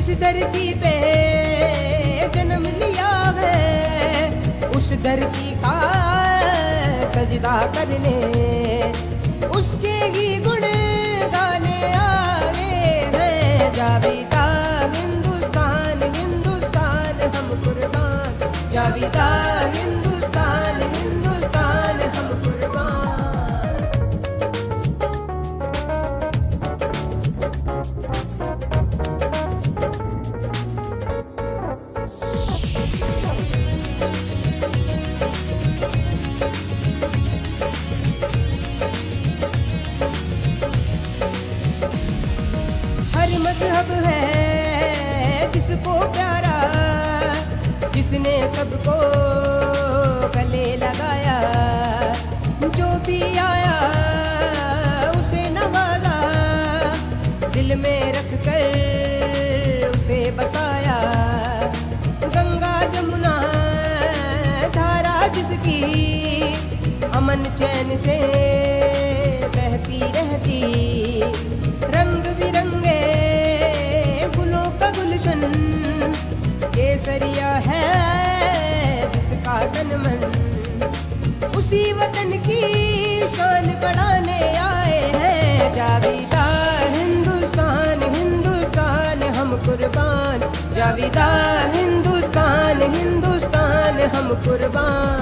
जिस धरती पे जन्म लिया है उस धरती का सजदा करने, उसके ही गुण गाने आने हैं। जाविदा हिंदुस्तान हिंदुस्तान हम कुर्बान, जाविदा हिंदुस्तान हिंदुस्तान हम कुर्बान। मजहब है जिसको प्यारा, जिसने सबको गले लगाया, जो भी आया उसे नवाजा, दिल में रख कर उसे बसाया। गंगा जमुना धारा जिसकी अमन चैन से बहती रहती, रंग बिरंगे गुलों का गुलशन केसरिया है जिसका तन मन, उसी वतन की शान बढ़ाने आए हैं। जाविदा हिंदुस्तान हिंदुस्तान हम कुर्बान, जाविदा हिंदुस्तान हिंदुस्तान हम कुर्बान।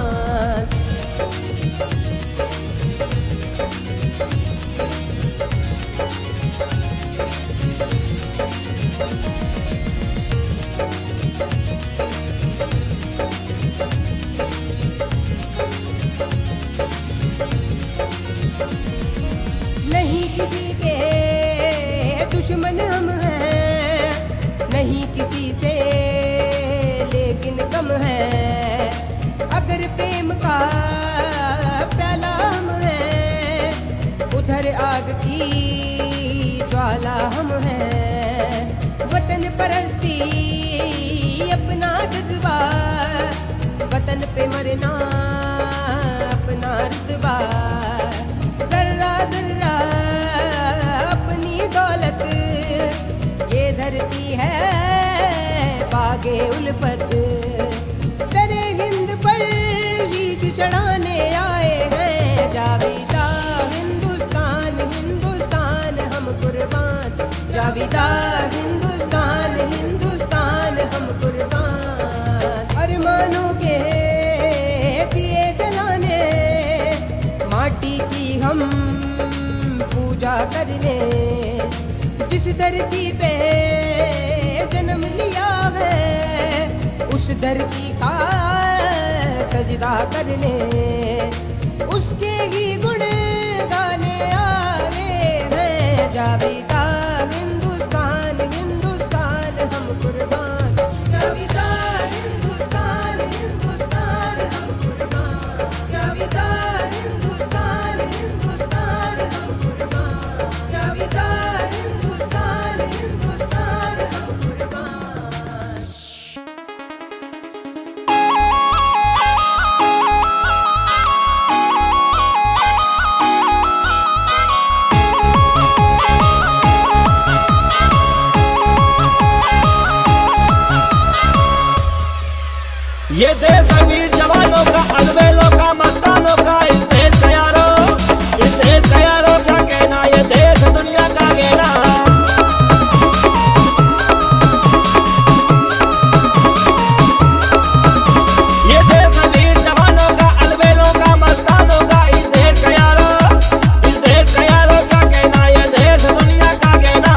नहीं किसी के दुश्मन हम हैं, नहीं किसी से लेकिन कम है। अगर प्रेम का प्याला हम हैं, उधर आग की ज्वाला हम हैं। वतन परस्ती अपना जज्बा, वतन पे मरना अपना रुतबा। जर्रा जर्रा अपनी दौलत, ये धरती है बागे उल्फत। तेरे हिंद पर शीश चढ़ाने आए हैं। जाविदा हिंदुस्तान हिंदुस्तान हम कुर्बान, जाविदा हिंदुस्तान हिंदुस्तान हम कुर्बान। अरमानों के दिए जलाने, माटी की हम पूजा करने, जिस धरती पे जन्म लिया है उस धरती का सजदा करने, उसके ही गुण गाने आने हैं। जाविदा हिंदुस्तान हिंदुस्तान हम कुर्बान, जाविदा हिंदुस्तान हिंदुस्तान हम कुर्बान, जाविदा हिंदुस्तान हिंदुस्तान हम कुर्बान, जाविदा हिंदुस्तान हिंदुस्तान हम कुर्बान। ये देश अमीर जवानों का, अलबेलों का, मस्तानों का, इस देश का यारो क्या कहना, ये देश दुनिया का कहना। ये देश अमीर जवानों का, अलबेलों का, मस्तानों का, इस देश का यारो क्या कहना, ये देश दुनिया का कहना।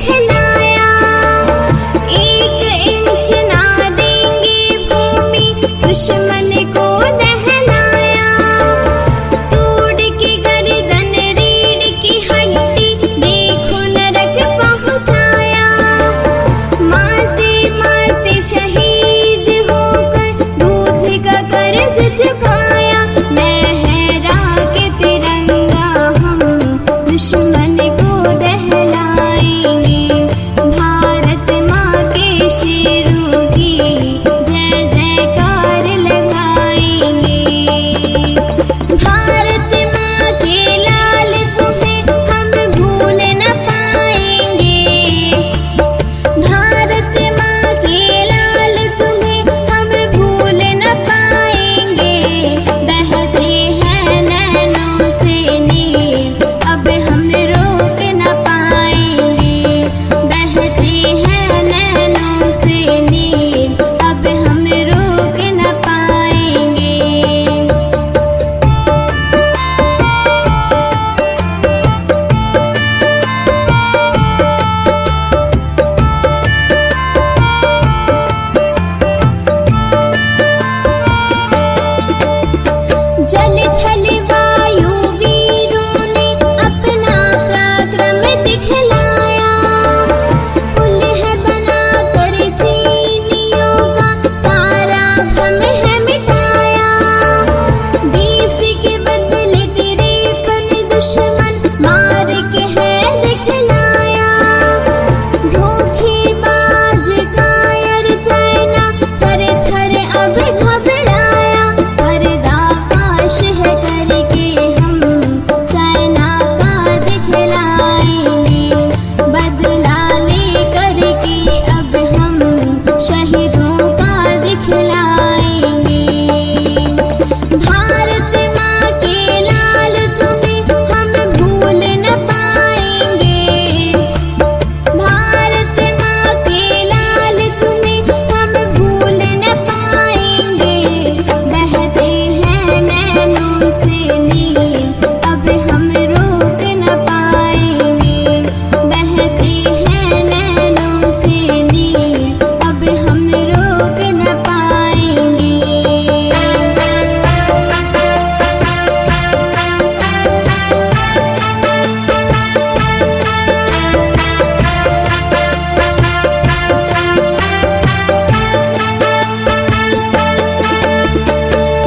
दिखलाया। 1 इंच ना देंगे भूमि दुश्मन को दहलाया। तोड़ के गर्दन रीढ़ की हड्डी देखो नरक पहुंचाया। मारते मारते शहीद होकर दूध का कर्ज चुकाया। लहरा के तिरंगा हम दुश्मन को दहलाएंगे। भारत माँ के शेरों की जय जयकार लगाएंगे। भारत माँ के लाल तुम्हें हम भूल न पाएंगे। भारत माँ के लाल तुम्हें हम भूल न पाएंगे। बहते हैं नैनों से नीर अब हम रोक न पाएंगे। बहते हैं नैनों से नीर अब हम रोक न पाएंगे। जल थल वायु वीरों ने अपना पराक्रम दिखलाया। पुल है बनाकर चीनियों का सारा भ्रम है मिटाया। 20 के बदले 53 दुश्मन मार के है दिखलाया। धोखेबाज कायर चाइना थर थर अब घबराया। पर्दाफाश है करके हम चाइना का दिखलाएंगे। बदला ले करके अब हम शहीदों का दिखलाएंगे। भारत माँ के लाल तुम्हें हम भूल न पाएंगे। भारत माँ के लाल तुम्हें हम भूल न पाएंगे। बहते हैं नैनों से नीर अब हम रोक न पाएंगे। बहते हैं नैनों से नीर अब हम रोक न पाएंगे।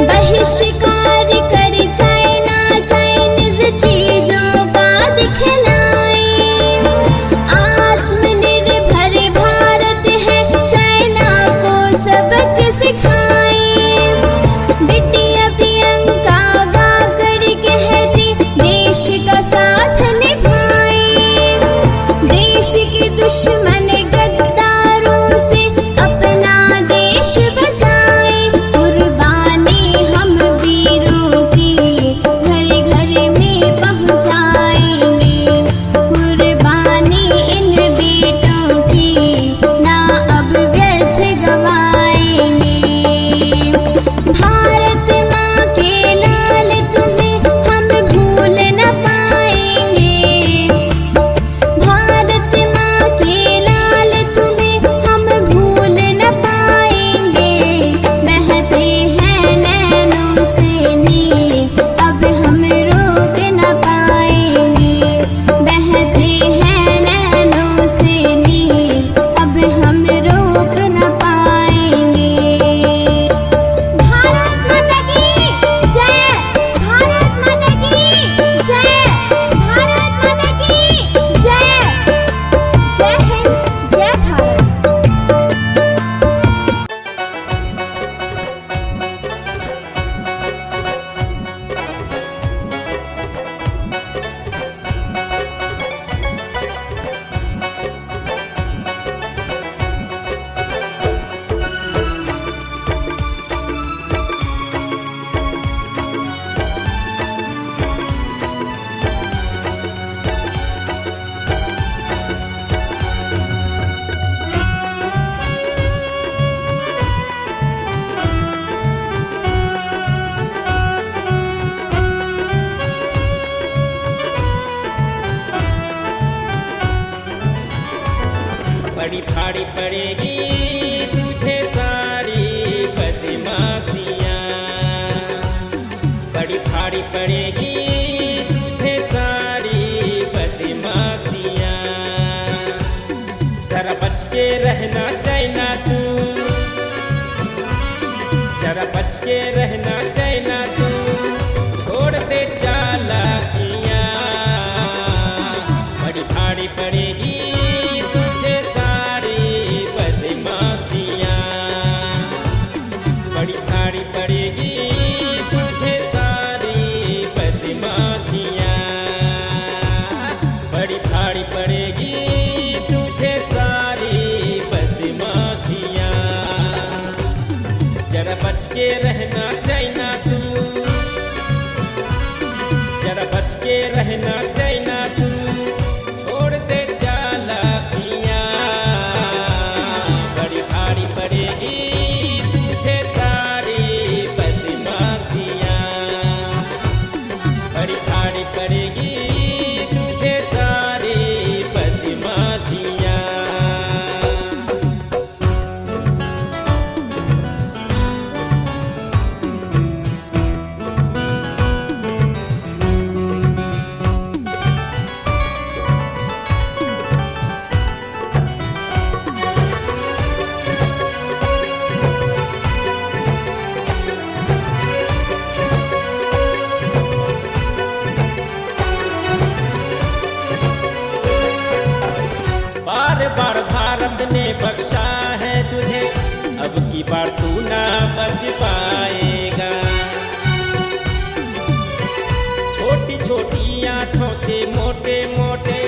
बहिष्कार कर चाइना चाइनीज चीजों का दिखलाएं। आत्मनिर्भर भारत है चाइना को सबक सिखाएं। बिटिया प्रियंका गा कर कहती देश का साथ निभाएं। देश के दुश्मन गद्दारों से अपना देश बचाएं। कुर्बानी हम वीरों की घर घर में पहुंचाएंगे। कुर्बानी इन बेटों की ना अब व्यर्थ गवाएंगे। भारत माँ के लाल तुम्हें हम भूल न पाएंगे। भारत माँ के लाल तुम्हें हम भूल न पाएंगे। बहते हैं नैनों से नीर अब हम रोक न पाएंगे। बहते हैं नैनों से नीर अब हम रोक न पाएंगे। भारत माता की जय। भारत माता की जय। भारत माता की जय। जय हिंद जय भारत। बड़ी भारी पड़ेगी तुझे सारी बदमाशियाँ, बड़ी भारी पड़ेगी तुझे सारी बदमाशियाँ। जरा बच के रहना चाइना तू, जरा बच के रहना चाइना तू, छोड़ दे चालाकियाँ। बड़ी भारी पड़ेगी तुझे सारी बदमाशियाँ, बड़ी भारी पड़ेगी तुझे सारी बदमाशियाँ, बड़ी भारी पड़ेगी तुझे सारी बदमाशियाँ। जरा बच के रहना चाइना तू, जरा बच के रहना चाइना तू, छोड़ दे चालाकियाँ। बड़ी भारी पड़ेगी तुझे सारी बदमाशियाँ, बड़ी भारी पड़ेगी तुझे सारी बदमाशियाँ। बार बार भारत ने बख्शा है तुझे, अब की बार तू ना बच पाएगा। छोटी छोटी आंखों से मोटे मोटे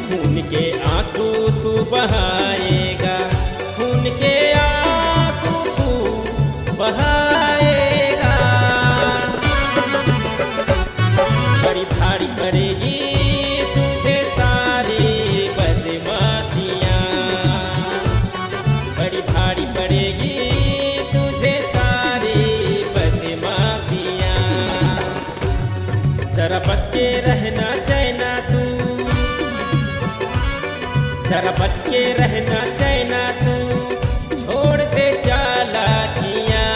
खून के आंसू तू बहाएगा, खून के आंसू तू बहाएगा। बड़ी भारी पड़ेगी तुझे सारी बदमाशियाँ, बड़ी भारी पड़ेगी तुझे सारी बदमाशियाँ। जरा बच के रहना चाइना तू, जरा बच के रहना चाइना तू, छोड़ दे चालाकियाँ।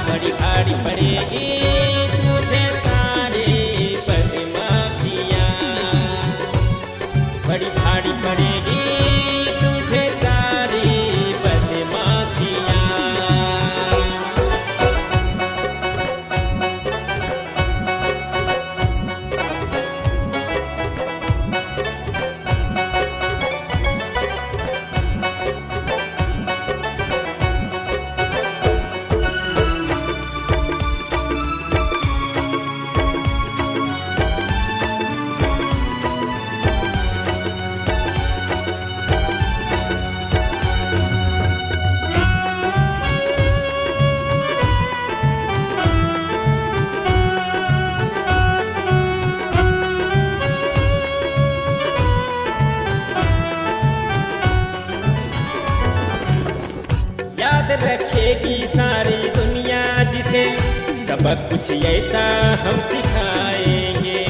बड़ी भारी पड़ेगी तुझे सारी बदमाशियाँ, बड़ी भारी पड़ेगी तुझे सारी बदमाशियाँ। याद रखेगी सारी दुनिया जिसे सबक कुछ ऐसा हम सिखाएंगे।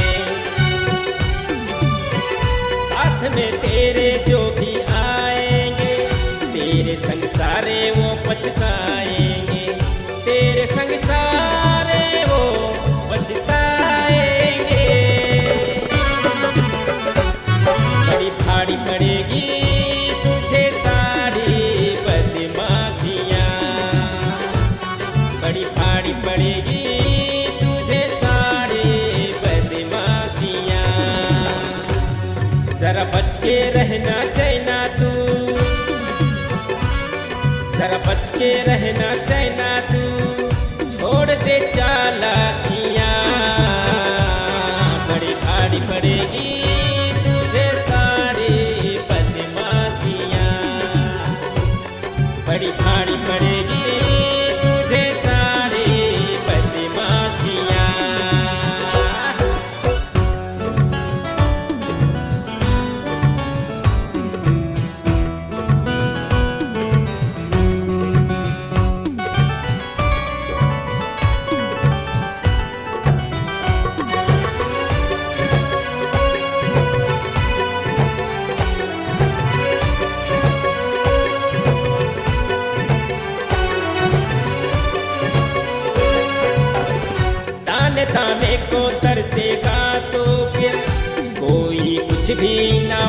साथ में तेरे जो भी आएंगे, तेरे संग सारे वो पछताएंगे, तेरे संग सारे वो पछताएंगे। बड़ी भारी पड़ेगी तुझे सारी बदमाशियाँ, बड़ी भारी पड़ेगी तुझे सारी बदमाशियाँ। जरा बच के रहना चाइना तू, जरा बच के रहना चाइना तू, छोड़ दे चालाकियाँ। बड़ी भारी पड़ेगी तुझे सारी बदमाशियाँ, बड़ी भारी पड़ेगी तुझे सारी बदमाशियाँ।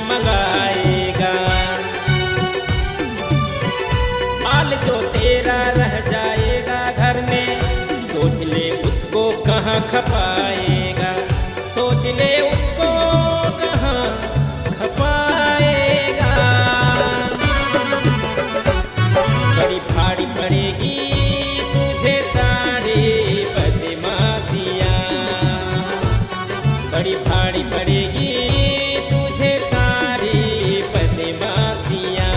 मंगाएगा। माल जो तेरा रह जाएगा घर में, सोच ले उसको कहाँ खपाएगा, सोच ले उसको कहाँ खपाएगा। बड़ी भारी पड़ेगी तुझे सारी बदमाशियाँ, बड़ी भारी पड़ेगी तुझे सारी बदमाशियाँ।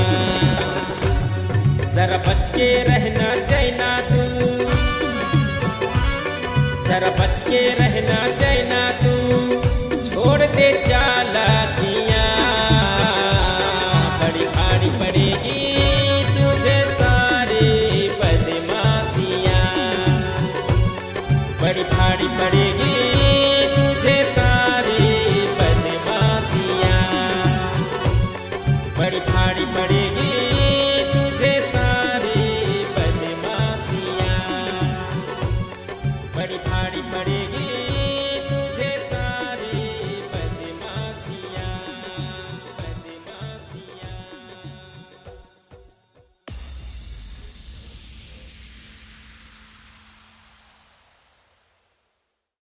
जरा बच के रहना चाइना तू, जरा बच के रहना चाइना तू, छोड़ दे चालाकियाँ। बड़ी भारी पड़ेगी तुझे सारी बदमाशियाँ, बड़ी भारी पड़ेगी